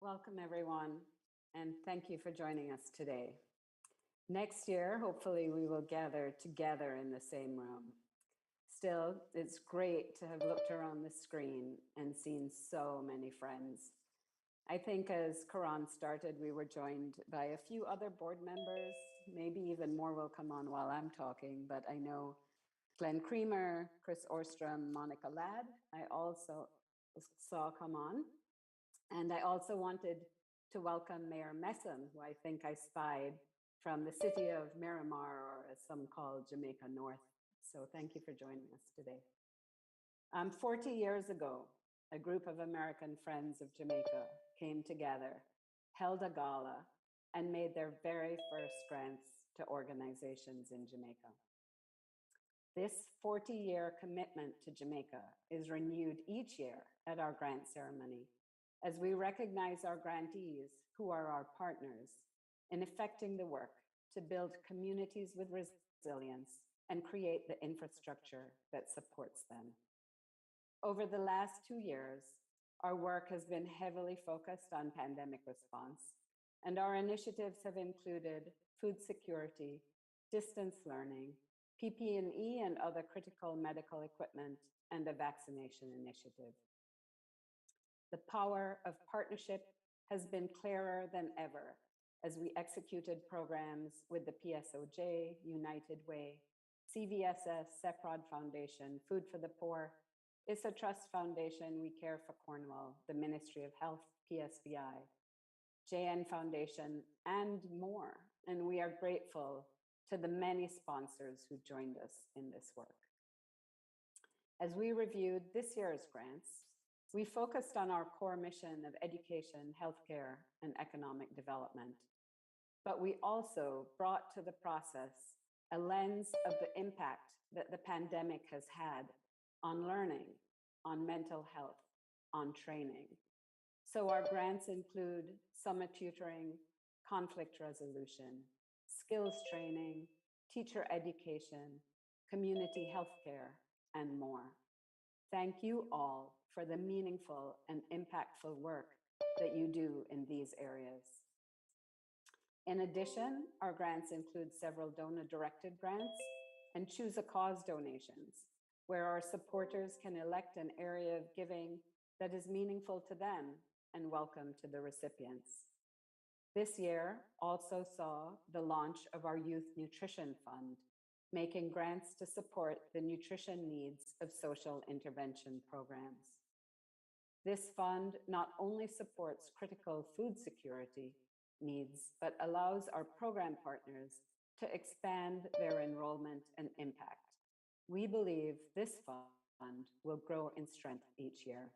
Welcome, everyone, and thank you for joining us today. Next year, hopefully, we will gather together in the same room. Still, it's great to have looked around the screen and seen so many friends. I think as Quran started, we were joined by a few other board members. Maybe even more will come on while I'm talking, but I know Glenn Creamer, Chris Orstrom, Monica Ladd, I also saw come on. And I also wanted to welcome Mayor Messam, who I think I spied from the city of Miramar, or as some call Jamaica North. So thank you for joining us today. 40 years ago, a group of American Friends of Jamaica came together, held a gala, and made their very first grants to organizations in Jamaica. This 40-year commitment to Jamaica is renewed each year at our grant ceremony, as we recognize our grantees, who are our partners, in effecting the work to build communities with resilience and create the infrastructure that supports them. Over the last 2 years, our work has been heavily focused on pandemic response, and our initiatives have included food security, distance learning, PPE and other critical medical equipment, and a vaccination initiative. The power of partnership has been clearer than ever as we executed programs with the PSOJ, United Way, CVSS, CEPROD Foundation, Food for the Poor, Issa Trust Foundation, We Care for Cornwall, the Ministry of Health, PSBI, JN Foundation, and more. And we are grateful to the many sponsors who joined us in this work. As we reviewed this year's grants, we focused on our core mission of education, healthcare, and economic development. But we also brought to the process a lens of the impact that the pandemic has had on learning, on mental health, on training. So our grants include summer tutoring, conflict resolution, skills training, teacher education, community healthcare, and more. Thank you all for the meaningful and impactful work that you do in these areas. In addition, our grants include several donor-directed grants and choose a cause donations, where our supporters can elect an area of giving that is meaningful to them and welcome to the recipients. This year also saw the launch of our Youth Nutrition Fund, making grants to support the nutrition needs of social intervention programs. This fund not only supports critical food security needs, but allows our program partners to expand their enrollment and impact. We believe this fund will grow in strength each year.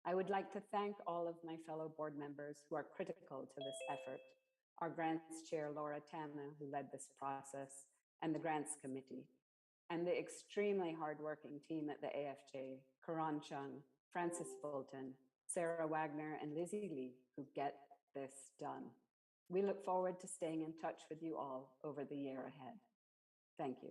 I would like to thank all of my fellow board members who are critical to this effort, our grants chair, Laura Tanna, who led this process, and the grants committee, and the extremely hardworking team at the AFJ, Karan Chung, Francis Fulton, Sarah Wagner, and Lizzie Lee, who get this done. We look forward to staying in touch with you all over the year ahead. Thank you.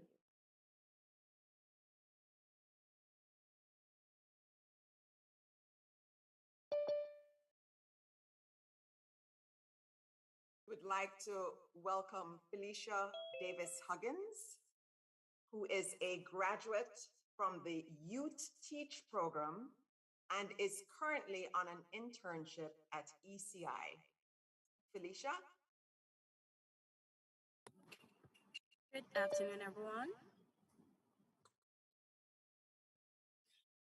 Would like to welcome Felicia Davis Huggins, who is a graduate from the Youth Teach program and is currently on an internship at ECI. Felicia? Good afternoon, everyone.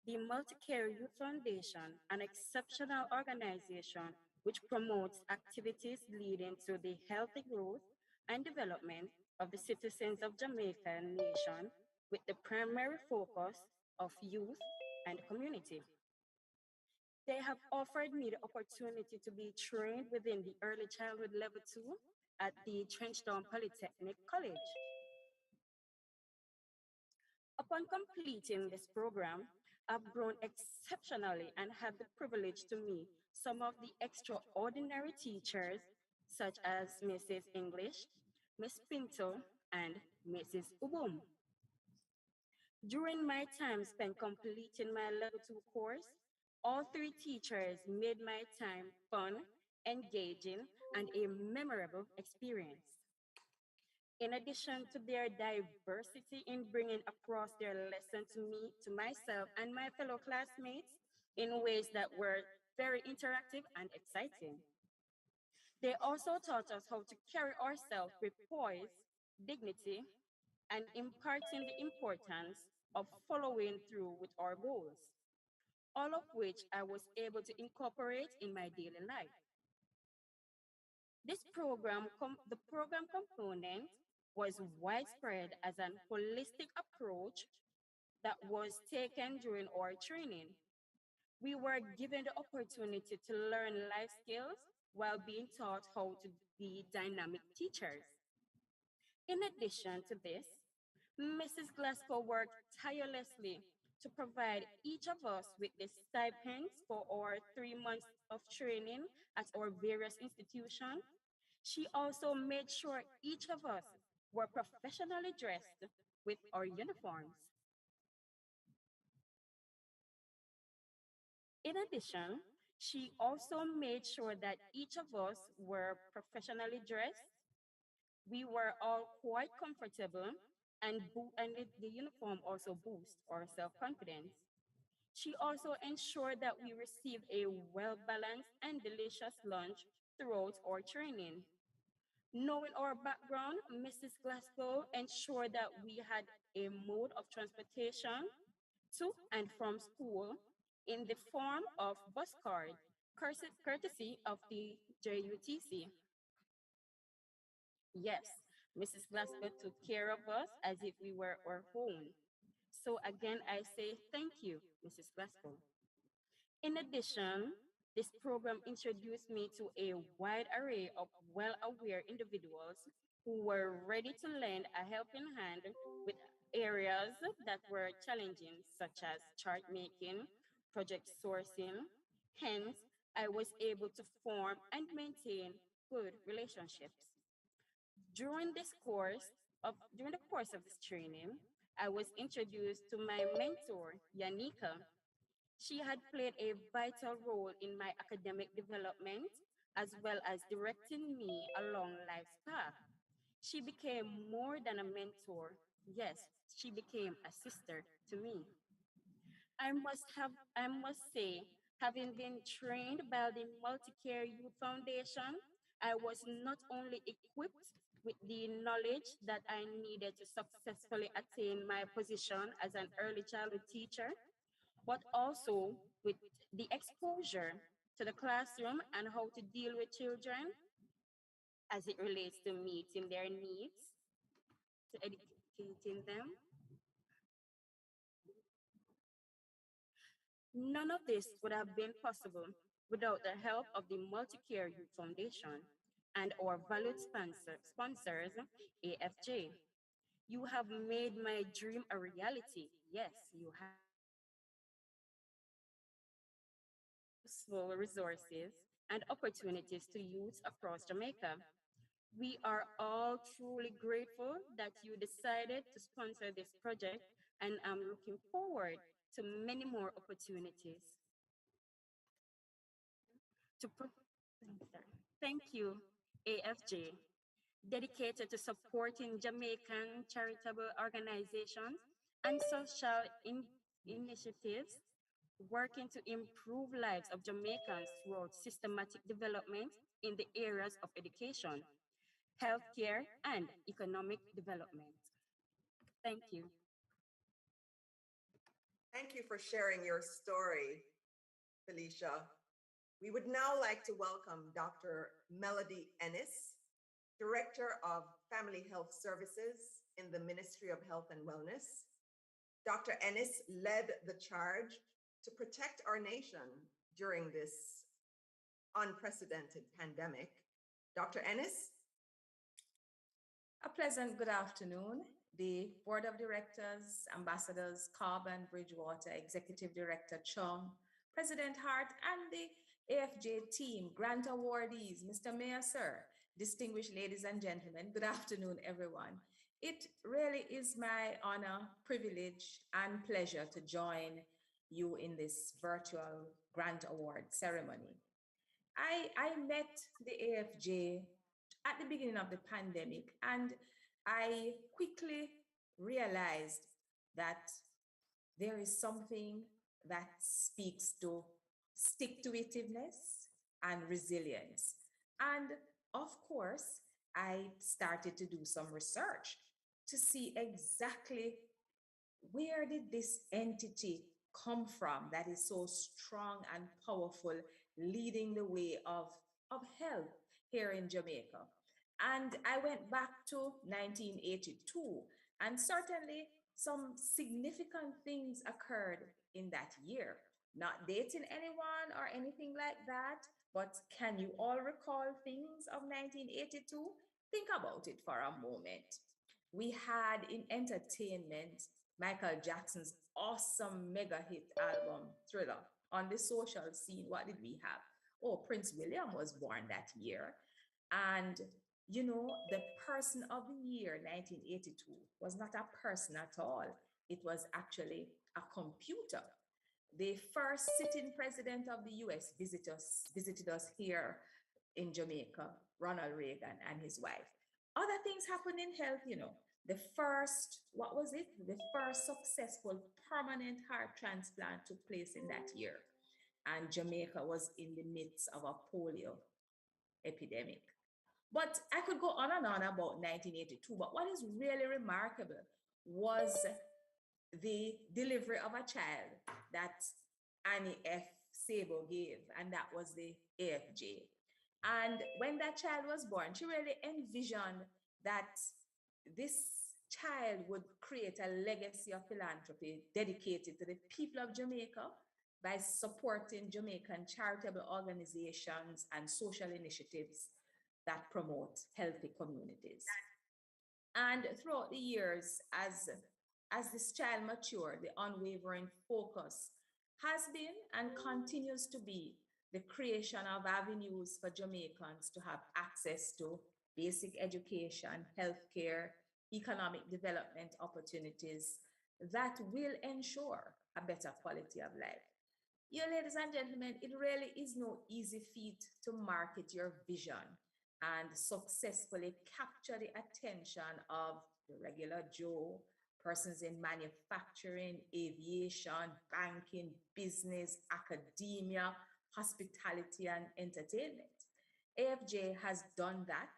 The Multicare Youth Foundation, an exceptional organization which promotes activities leading to the healthy growth and development of the citizens of Jamaica nation with the primary focus of youth and community. They have offered me the opportunity to be trained within the early childhood level 2 at the Trenchtown Polytechnic College. Upon completing this program, I've grown exceptionally and had the privilege to meet some of the extraordinary teachers, such as Mrs. English, Miss Pinto, and Mrs. Ubum. During my time spent completing my level 2 course, all three teachers made my time fun, engaging, and a memorable experience. In addition to their diversity in bringing across their lesson to me, to myself, and my fellow classmates in ways that were very interactive and exciting. They also taught us how to carry ourselves with poise, dignity, and imparting the importance of following through with our goals, all of which I was able to incorporate in my daily life. The program component was widespread as an holistic approach that was taken during our training. We were given the opportunity to learn life skills while being taught how to be dynamic teachers. In addition to this, Mrs. Glasgow worked tirelessly to provide each of us with the stipends for our 3 months of training at our various institutions. She also made sure each of us were professionally dressed with our uniforms. In addition, she also made sure that each of us were professionally dressed. We were all quite comfortable, and the uniform also boosts our self-confidence. She also ensured that we received a well-balanced and delicious lunch throughout our training. Knowing our background, Mrs. Glasgow ensured that we had a mode of transportation to and from school in the form of bus card, courtesy of the JUTC. Yes, Mrs. Glasgow took care of us as if we were our own. So again, I say thank you, Mrs. Glasgow. In addition, this program introduced me to a wide array of well-aware individuals who were ready to lend a helping hand with areas that were challenging, such as chart making, project sourcing. Hence, I was able to form and maintain good relationships. During this course during the course of this training, I was introduced to my mentor, Yanika. She had played a vital role in my academic development as well as directing me along life's path. She became more than a mentor. Yes, she became a sister to me. I must say, having been trained by the Multicare Youth Foundation, I was not only equipped with the knowledge that I needed to successfully attain my position as an early childhood teacher, but also with the exposure to the classroom and how to deal with children as it relates to meeting their needs, to educating them. None of this would have been possible without the help of the Multicare Youth Foundation and our valued sponsors, AFJ. You have made my dream a reality. Yes, you have useful resources and opportunities to youth across Jamaica. We are all truly grateful that you decided to sponsor this project, and I'm looking forward to many more opportunities to thank you, AFJ, dedicated to supporting Jamaican charitable organizations and social initiatives working to improve lives of Jamaicans throughout systematic development in the areas of education, healthcare, and economic development. Thank you. Thank you for sharing your story, Felicia. We would now like to welcome Dr. Melody Ennis, Director of Family Health Services in the Ministry of Health and Wellness. Dr. Ennis led the charge to protect our nation during this unprecedented pandemic. Dr. Ennis? A pleasant good afternoon. The Board of Directors, Ambassadors Cobb and Bridgewater, Executive Director Chung, President Hart, and the AFJ team, Grant Awardees, Mr. Mayor, sir, distinguished ladies and gentlemen, good afternoon, everyone. It really is my honor, privilege, and pleasure to join you in this virtual Grant Award ceremony. I met the AFJ at the beginning of the pandemic, and I quickly realized that there is something that speaks to stick to itiveness and resilience. And of course, I started to do some research to see exactly where did this entity come from that is so strong and powerful, leading the way of health here in Jamaica. And I went back to 1982, and certainly some significant things occurred in that year. Not dating anyone or anything like that, but can you all recall things of 1982? Think about it for a moment. We had in entertainment Michael Jackson's awesome mega hit album Thriller. On the social scene, what did we have? Oh, Prince William was born that year. And you know, the person of the year 1982 was not a person at all. It was actually a computer. The first sitting president of the US visited us here in Jamaica, Ronald Reagan and his wife. Other things happened in health, you know. The first, what was it? The first successful permanent heart transplant took place in that year. And Jamaica was in the midst of a polio epidemic. But I could go on and on about 1982. But what is really remarkable was the delivery of a child that Annie F. Sabo gave, and that was the AFJ. And when that child was born, she really envisioned that this child would create a legacy of philanthropy dedicated to the people of Jamaica by supporting Jamaican charitable organizations and social initiatives that promote healthy communities. And throughout the years, as this child matured, the unwavering focus has been and continues to be the creation of avenues for Jamaicans to have access to basic education, healthcare, economic development opportunities that will ensure a better quality of life. Yeah, ladies and gentlemen, it really is no easy feat to market your vision and successfully capture the attention of the regular Joe, persons in manufacturing, aviation, banking, business, academia, hospitality, and entertainment. AFJ has done that,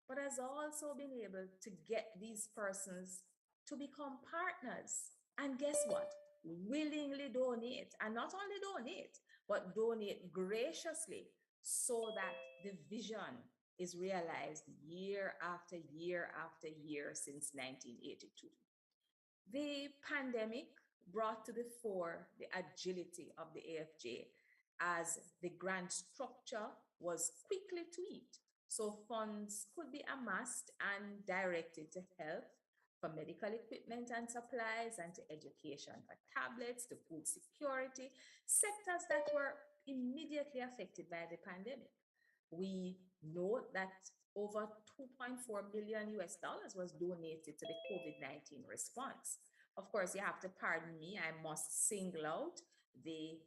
but has also been able to get these persons to become partners. And guess what? Willingly donate, and not only donate, but donate graciously so that the vision is realized year after year after year since 1982. The pandemic brought to the fore the agility of the AFJ as the grant structure was quickly tweaked so funds could be amassed and directed to health, for medical equipment and supplies, and to education, for tablets, to food security, sectors that were immediately affected by the pandemic. We note that over 2.4 billion US dollars was donated to the COVID-19 response. Of course, you have to pardon me, I must single out the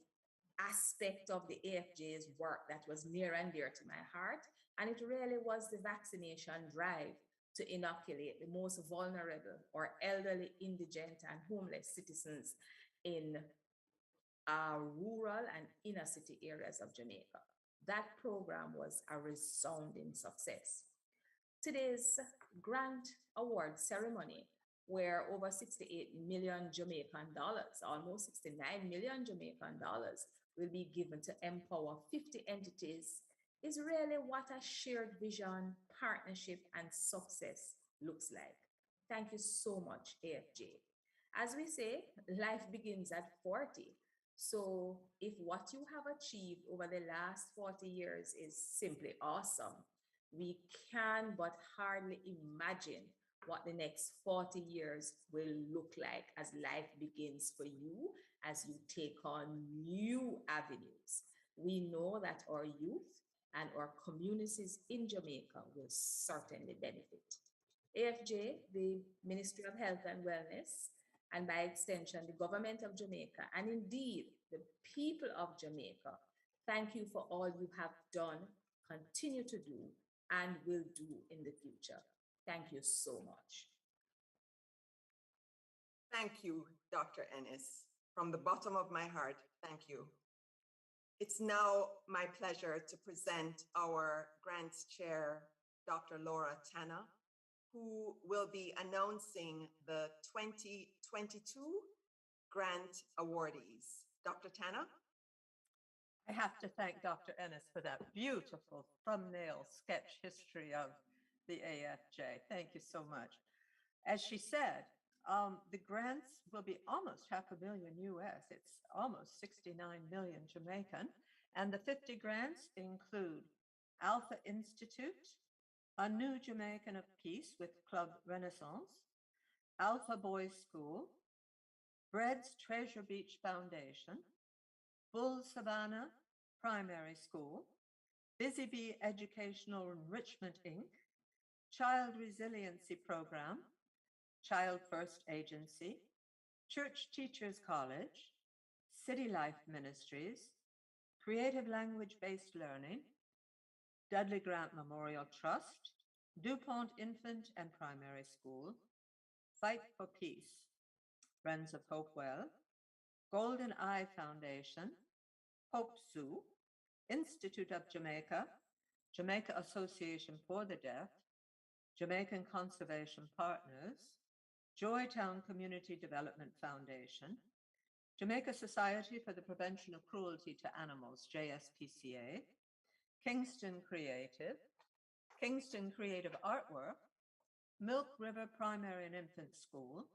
aspect of the AFJ's work that was near and dear to my heart, and it really was the vaccination drive to inoculate the most vulnerable or elderly, indigent, and homeless citizens in rural and inner city areas of Jamaica. That program was a resounding success. Today's Grant Award ceremony, where over 68 million Jamaican dollars, almost 69 million Jamaican dollars, will be given to empower 50 entities, is really what a shared vision, partnership, and success looks like. Thank you so much, AFJ. As we say, life begins at 40. So if what you have achieved over the last 40 years is simply awesome, we can but hardly imagine what the next 40 years will look like as life begins for you, as you take on new avenues. We know that our youth and our communities in Jamaica will certainly benefit. AFJ, the Ministry of Health and Wellness, and by extension, the government of Jamaica, and indeed the people of Jamaica, thank you for all you have done, continue to do, and will do in the future. Thank you so much. Thank you, Dr. Ennis. From the bottom of my heart, thank you. It's now my pleasure to present our grants chair, Dr. Laura Tanner, who will be announcing the 2022 Grant Awardees. Dr. Tanner? I have to thank Dr. Ennis for that beautiful thumbnail sketch history of the AFJ. Thank you so much. As she said, the grants will be almost $500,000 US. It's almost 69 million Jamaican. And the 50 grants include Alpha Institute, A New Jamaican of Peace with Club Renaissance, Alpha Boys School, Bread's Treasure Beach Foundation, Bull Savannah Primary School, Busy Bee Educational Enrichment Inc., Child Resiliency Program, Child First Agency, Church Teachers College, City Life Ministries, Creative Language-Based Learning, Dudley Grant Memorial Trust, DuPont Infant and Primary School, Fight for Peace, Friends of Hopewell, Golden Eye Foundation, Hope Zoo, Institute of Jamaica, Jamaica Association for the Deaf, Jamaican Conservation Partners, Joytown Community Development Foundation, Jamaica Society for the Prevention of Cruelty to Animals, JSPCA, Kingston Creative Artwork, Milk River Primary and Infant School,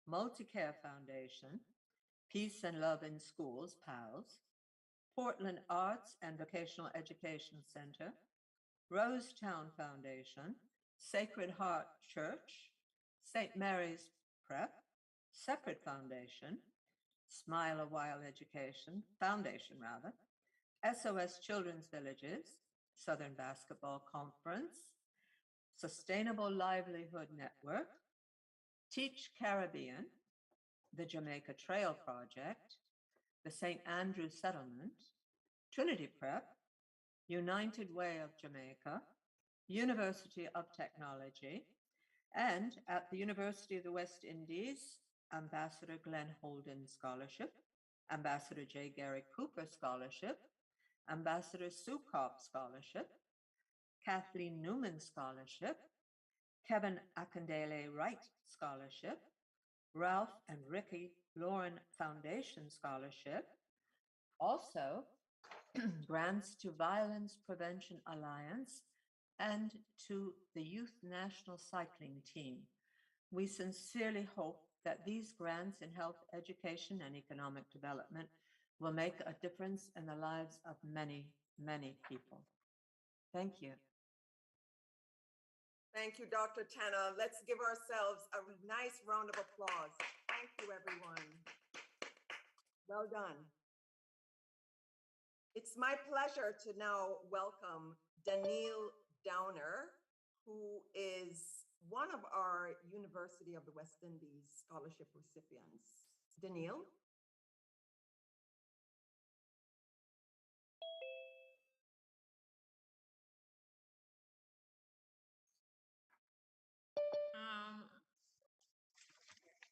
Multicare Foundation, Peace and Love in Schools, PALS, Portland Arts and Vocational Education Center, Rosetown Foundation, Sacred Heart Church, St. Mary's Prep, Separate Foundation, Smile a While Education, Foundation rather, SOS Children's Villages, Southern Basketball Conference, Sustainable Livelihood Network, Teach Caribbean, the Jamaica Trail Project, the St. Andrew Settlement, Trinity Prep, United Way of Jamaica, University of Technology, and at the University of the West Indies, Ambassador Glenn Holden Scholarship, Ambassador J. Gary Cooper Scholarship, Ambassador Sue Cobb Scholarship, Kathleen Newman Scholarship, Kevin Akindele Wright Scholarship, Ralph and Ricky Lauren Foundation Scholarship, also grants to Violence Prevention Alliance and to the Youth National Cycling Team. We sincerely hope that these grants in health, education, and economic development will make a difference in the lives of many, many people. Thank you. Thank you, Dr. Tanna. Let's give ourselves a nice round of applause. Thank you, everyone. Well done. It's my pleasure to now welcome Danielle Downer, who is one of our University of the West Indies scholarship recipients. Danielle?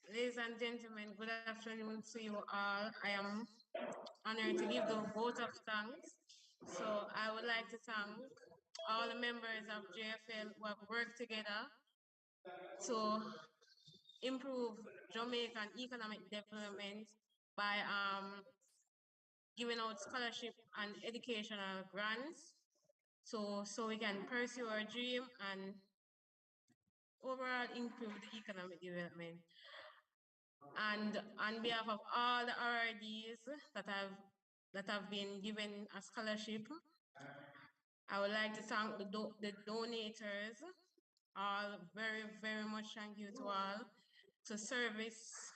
Ladies and gentlemen, good afternoon to you all. I am honored to give the vote of thanks. So I would like to thank all the members of JFL who have worked together to improve Jamaican economic development by giving out scholarship and educational grants so we can pursue our dream and overall improve the economic development. And on behalf of all the awardees that have been given a scholarship, I would like to thank the donators. All very, very much thank you to all to service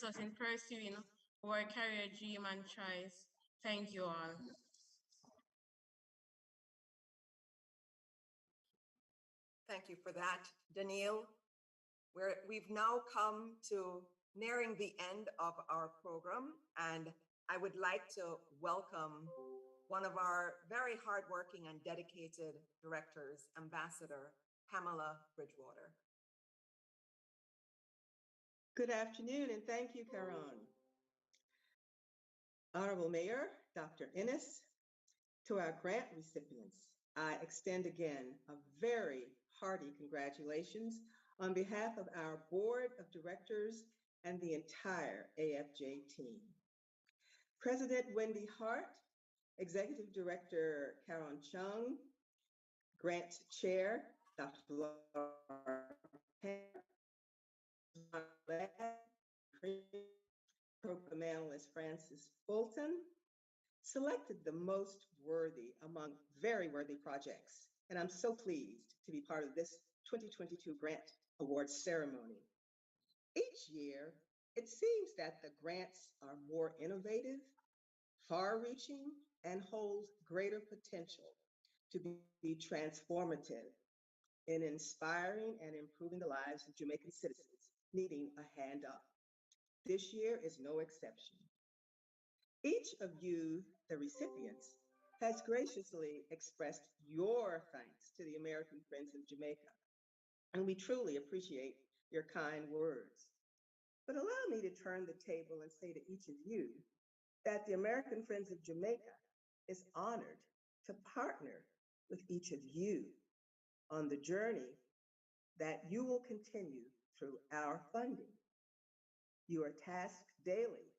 us in pursuing our career dream and choice. Thank you all. Thank you for that, Danielle. We've now come to nearing the end of our program, and I would like to welcome one of our very hardworking and dedicated directors, Ambassador Pamela Bridgewater. Good afternoon, and thank you, Caron. Honorable Mayor, Dr. Ennis, to our grant recipients, I extend again a very hearty congratulations on behalf of our Board of Directors and the entire AFJ team. President Wendy Hart, Executive Director Caron Chung, Grant Chair Dr. Laura Program Analyst Francis Fulton, selected the most worthy among very worthy projects. And I'm so pleased to be part of this 2022 Grant Awards ceremony. Each year, it seems that the grants are more innovative, far-reaching, and hold greater potential to be transformative in inspiring and improving the lives of Jamaican citizens needing a hand up. This year is no exception. Each of you, the recipients, has graciously expressed your thanks to the American Friends of Jamaica, and we truly appreciate your kind words. But allow me to turn the table and say to each of you that the American Friends of Jamaica is honored to partner with each of you on the journey that you will continue through our funding. You are tasked daily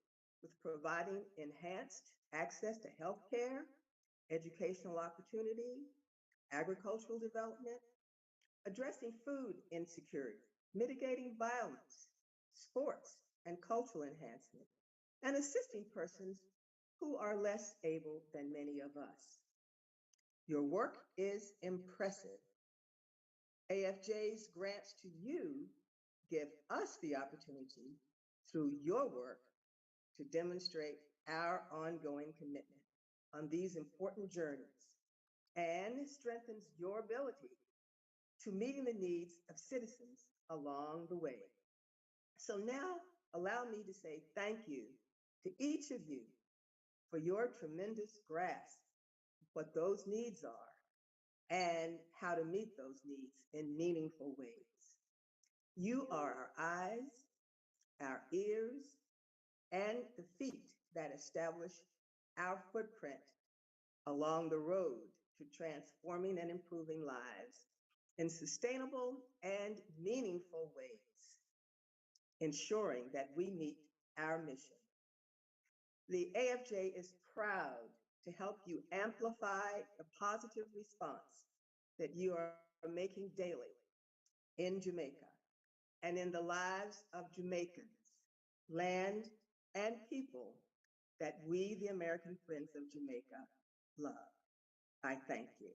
with providing enhanced access to healthcare, educational opportunity, agricultural development, addressing food insecurity, mitigating violence, sports and cultural enhancement, and assisting persons who are less able than many of us. Your work is impressive. AFJ's grants to you give us the opportunity through your work to demonstrate our ongoing commitment on these important journeys and strengthens your ability to meeting the needs of citizens along the way. So now allow me to say thank you to each of you for your tremendous grasp of what those needs are and how to meet those needs in meaningful ways. You are our eyes, our ears, and the feet that establish our footprint along the road to transforming and improving lives in sustainable and meaningful ways, ensuring that we meet our mission. The AFJ is proud to help you amplify the positive response that you are making daily in Jamaica and in the lives of Jamaicans, land, and people that we, the American Friends of Jamaica, love. I thank you.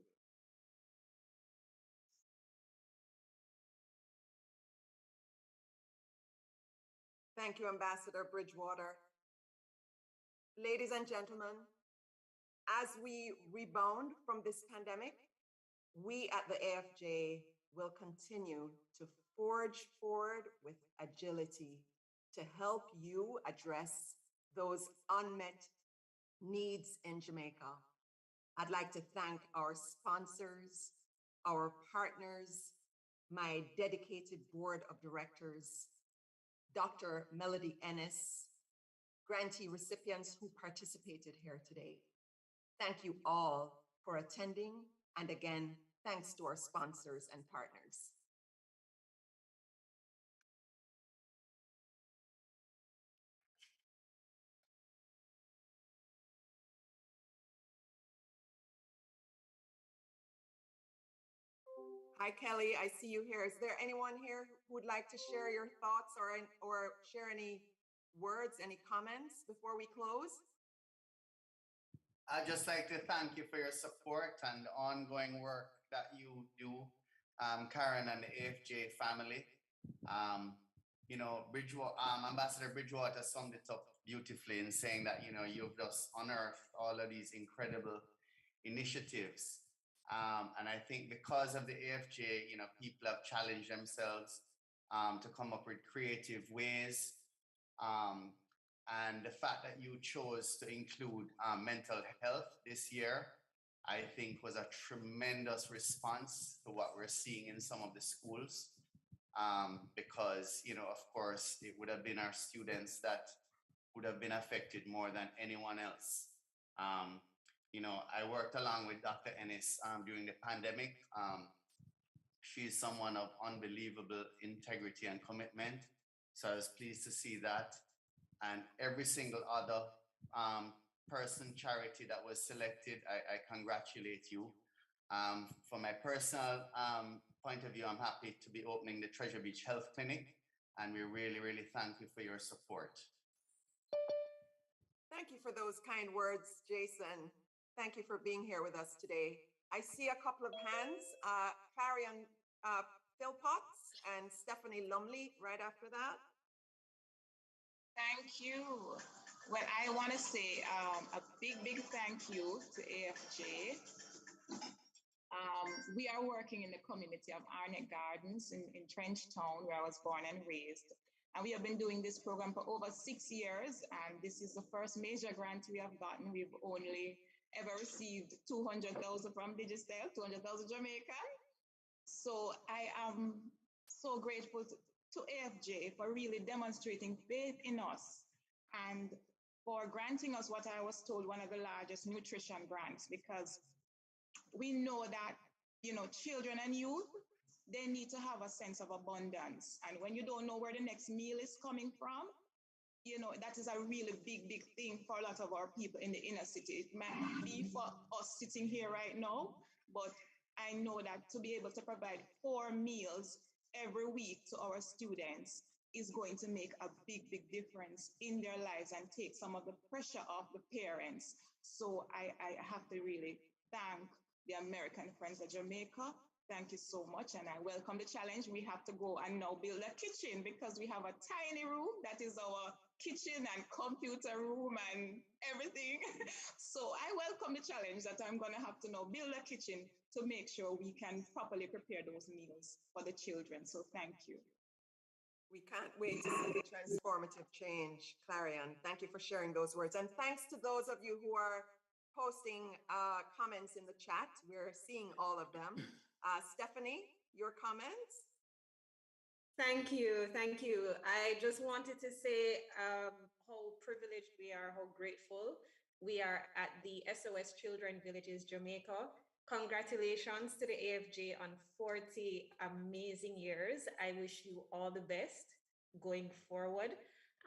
Thank you, Ambassador Bridgewater. Ladies and gentlemen, as we rebound from this pandemic, we at the AFJ will continue to forge forward with agility to help you address those unmet needs in Jamaica. I'd like to thank our sponsors, our partners, my dedicated board of directors, Dr. Melody Ennis, grantee recipients who participated here today. Thank you all for attending, and again, thanks to our sponsors and partners. Hi, Kelly, I see you here. Is there anyone here who would like to share your thoughts or share any words, any comments before we close? I'd just like to thank you for your support and the ongoing work that you do, Karen and the AFJ family. Ambassador Bridgewater summed it up beautifully in saying that, you've just unearthed all of these incredible initiatives. And I think because of the AFJ, people have challenged themselves to come up with creative ways. And the fact that you chose to include mental health this year, I think was a tremendous response to what we're seeing in some of the schools. Because, of course, it would have been our students that would have been affected more than anyone else. I worked along with Dr. Ennis during the pandemic. She's someone of unbelievable integrity and commitment. So I was pleased to see that. And every single other person, charity that was selected, I congratulate you. From my personal point of view, I'm happy to be opening the Treasure Beach Health Clinic, and we really, really thank you for your support. Thank you for those kind words, Jason. Thank you for being here with us today. I see a couple of hands, Clarion Philpotts and Stephanie Lumley right after that. Thank you. Well, I want to say a big thank you to AFJ. We are working in the community of Arnett Gardens in Trenchtown, where I was born and raised. And we have been doing this program for over 6 years. And this is the first major grant we have gotten. We've only ever received 200,000 from Digistel, 200,000 Jamaican. So I am so grateful to AFJ for really demonstrating faith in us and for granting us what I was told one of the largest nutrition grants, because we know that, children and youth, they need to have a sense of abundance. And when you don't know where the next meal is coming from, that is a really big thing for a lot of our people in the inner city. It might be for us sitting here right now, but I know that to be able to provide 4 meals every week to our students is going to make a big difference in their lives and take some of the pressure off the parents. So I have to really thank the American Friends of Jamaica. Thank you so much, and I welcome the challenge. We have to go and now build a kitchen, because we have a tiny room that is our kitchen and computer room and everything. So I welcome the challenge that I'm going to have to now build a kitchen to make sure we can properly prepare those meals for the children. So thank you. We can't wait to see the transformative change, Clarion. Thank you for sharing those words. And thanks to those of you who are posting comments in the chat. We're seeing all of them. Stephanie, your comments? Thank you. Thank you. I just wanted to say how privileged we are, how grateful we are at the SOS Children Villages Jamaica. Congratulations to the AFJ on 40 amazing years. I wish you all the best going forward.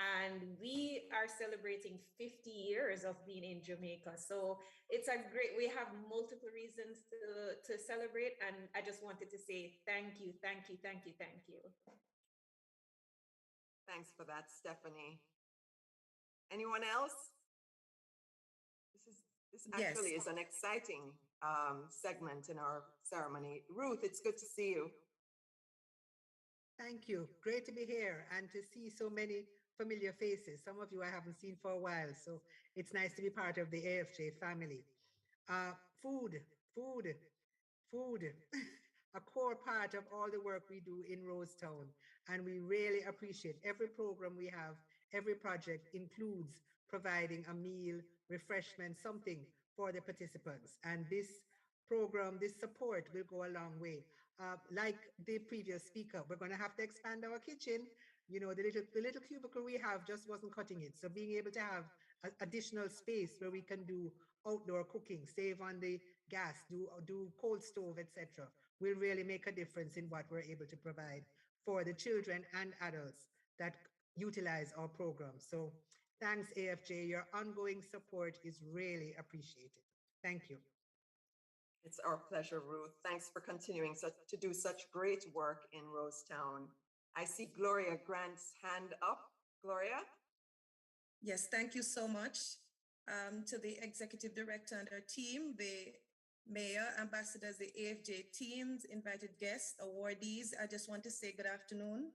And we are celebrating 50 years of being in Jamaica. So it's a great, we have multiple reasons to celebrate. And I just wanted to say thank you, thank you, thank you, thank you. Thanks for that, Stephanie. Anyone else? This actually is an exciting segment in our ceremony. Ruth, it's good to see you. Thank you. Great to be here and to see so many familiar faces. Some of you I haven't seen for a while, so it's nice to be part of the AFJ family. Food, a core part of all the work we do in Rosetown. And we really appreciate every program we have, every project includes providing a meal, refreshment, something for the participants. And this program, this support will go a long way. Like the previous speaker, we're going to have to expand our kitchen. You know, the little cubicle we have just wasn't cutting it. So being able to have additional space where we can do outdoor cooking, save on the gas, do cold stove, etc., will really make a difference in what we're able to provide for the children and adults that utilize our program. So thanks, AFJ. Your ongoing support is really appreciated. Thank you. It's our pleasure, Ruth. Thanks for continuing to do such great work in Rosetown. I see Gloria Grant's hand up. Gloria? Yes, thank you so much to the executive director and her team, the mayor, ambassadors, the AFJ teams, invited guests, awardees. I just want to say good afternoon.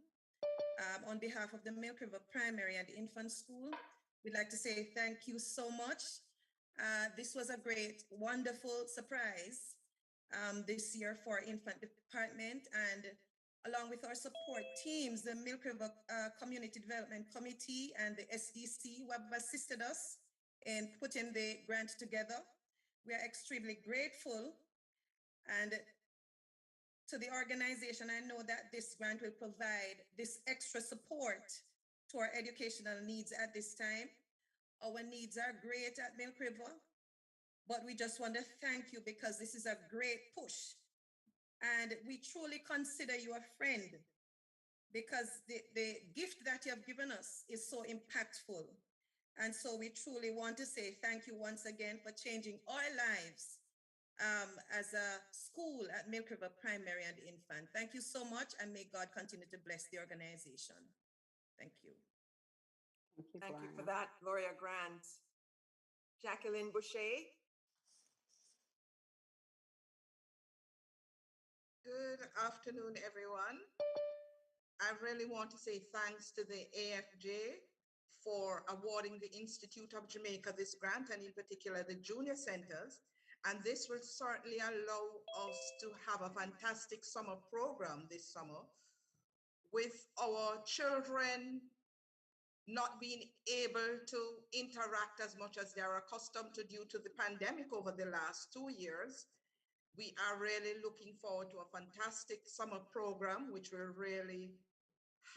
On behalf of the Milk River Primary and Infant School, we'd like to say thank you so much. This was a great, wonderful surprise this year for our infant department, and along with our support teams, the Milk River Community Development Committee and the SDC who have assisted us in putting the grant together. We are extremely grateful, and to the organization, I know that this grant will provide this extra support to our educational needs at this time. Our needs are great at Milk River, but we just want to thank you because this is a great push. And we truly consider you a friend because the gift that you have given us is so impactful. And so we truly want to say thank you once again for changing our lives as a school at Milk River Primary and Infant. Thank you so much, and may God continue to bless the organization. Thank you. Thank you for that, Gloria Grant. Jacqueline Boucher. Good afternoon, everyone. I really want to say thanks to the AFJ for awarding the Institute of Jamaica this grant, and in particular the junior centers. And this will certainly allow us to have a fantastic summer program this summer with our children not being able to interact as much as they're accustomed to due to the pandemic over the last 2 years. We are really looking forward to a fantastic summer program, which will really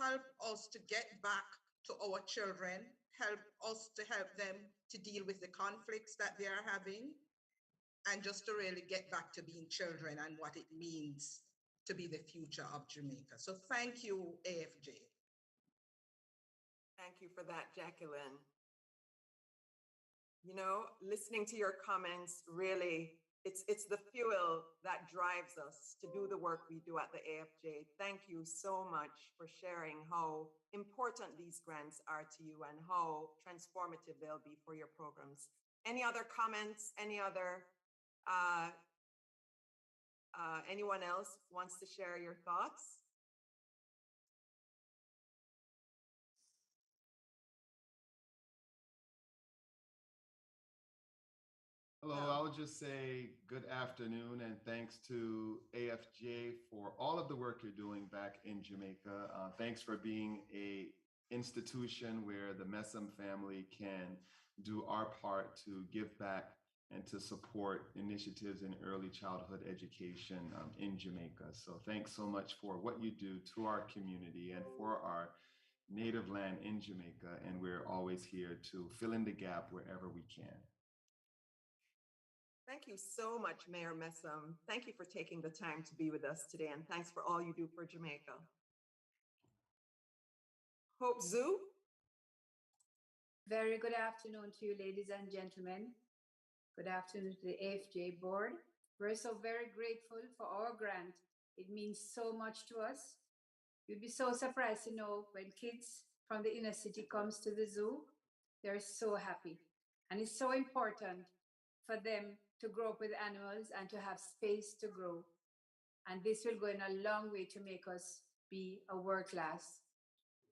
help us to get back to our children, help us to help them to deal with the conflicts that they are having, and just to really get back to being children and what it means to be the future of Jamaica. So thank you, AFJ. Thank you for that, Jacqueline. You know, listening to your comments, really, it's the fuel that drives us to do the work we do at the AFJ. Thank you so much for sharing how important these grants are to you and how transformative they'll be for your programs. Any other comments? Anyone else wants to share your thoughts? Hello, I'll just say good afternoon and thanks to AFJ for all of the work you're doing back in Jamaica. Thanks for being a institution where the Messam family can do our part to give back and to support initiatives in early childhood education in Jamaica. So thanks so much for what you do to our community and for our native land in Jamaica. And we're always here to fill in the gap wherever we can. Thank you so much, Mayor Messam. Thank you for taking the time to be with us today, and thanks for all you do for Jamaica. Hope Zoo. Very good afternoon to you, ladies and gentlemen. Good afternoon to the AFJ board. We're so very grateful for our grant. It means so much to us. You'd be so surprised to know when kids from the inner city comes to the zoo, they're so happy. And it's so important for them to grow up with animals and to have space to grow. And this will go in a long way to make us be a world-class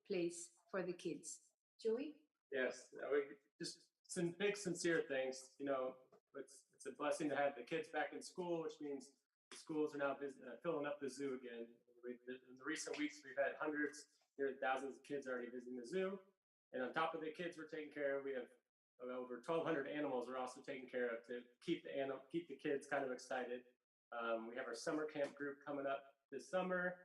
place for the kids. Joey? Yes, we just some big sincere thanks. You know, it's a blessing to have the kids back in school, which means the schools are now filling up the zoo again. In the recent weeks, we've had hundreds, nearly thousands of kids already visiting the zoo. And on top of the kids we're taking care of, we have over 1,200 animals we're also taking care of to keep the kids kind of excited. We have our summer camp group coming up this summer.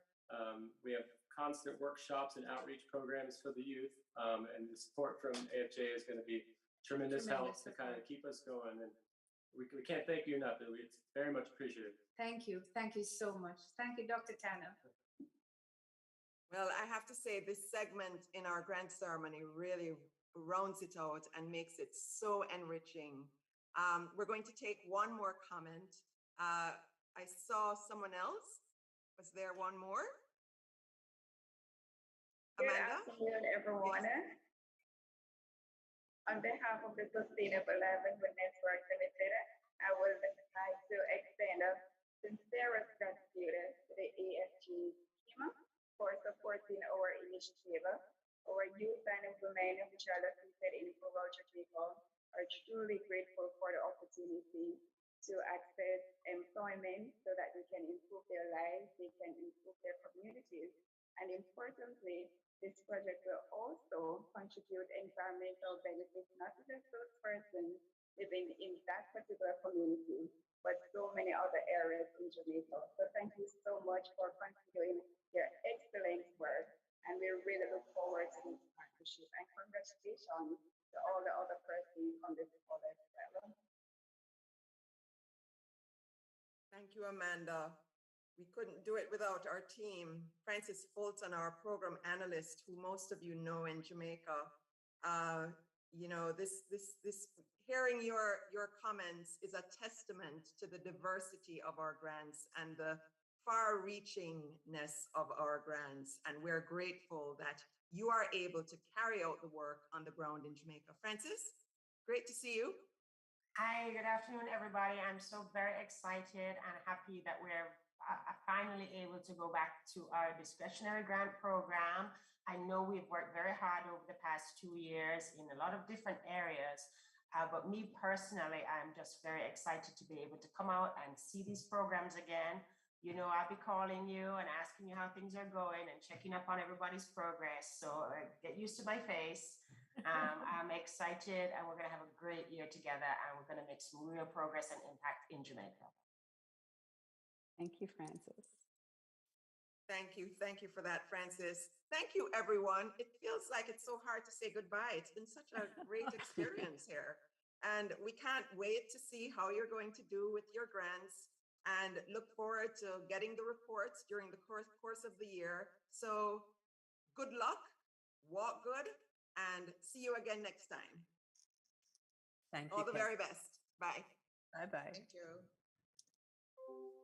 We have constant workshops and outreach programs for the youth. And the support from AFJ is going to be tremendous help to kind of keep us going. And we can't thank you enough. It's very much appreciated. Thank you. Thank you so much. Thank you, Dr. Tanner. Well, I have to say this segment in our grant ceremony really rounds it out and makes it so enriching. We're going to take one more comment. I saw someone else. Was there one more? Good Amanda? afternoon, everyone. Yes. On behalf of the Sustainable Livelihood Network Limited, I would like to extend a sincerest gratitude to the AFG team for supporting our initiative. Our youth and women which are located in rural Jamaica are truly grateful for the opportunity to access employment so that they can improve their lives, they can improve their communities. And importantly, this project will also contribute environmental benefits, not just those persons living in that particular community, but so many other areas in Jamaica. So thank you so much for continuing your excellent work. And we really look forward to this partnership. And congratulations to all the other persons on this project as well. Thank you, Amanda. We couldn't do it without our team. Francis Fulton, our program analyst, who most of you know in Jamaica. You know, hearing your comments is a testament to the diversity of our grants and the far-reachingness of our grants. And we're grateful that you are able to carry out the work on the ground in Jamaica. Francis, great to see you. Hi, good afternoon, everybody. I'm so very excited and happy that we're finally able to go back to our discretionary grant program. I know we've worked very hard over the past 2 years in a lot of different areas, but me personally, I'm just very excited to be able to come out and see these programs again. You know, I'll be calling you and asking you how things are going and checking up on everybody's progress. So get used to my face. I'm excited, and we're going to have a great year together, and we're going to make some real progress and impact in Jamaica. Thank you, Francis. Thank you. Thank you for that, Francis. Thank you, everyone. It feels like it's so hard to say goodbye. It's been such a great experience here. And we can't wait to see how you're going to do with your grants and look forward to getting the reports during the course of the year. So good luck, walk good, and see you again next time. Thank you. All the very best. Bye. Bye-bye. Thank you.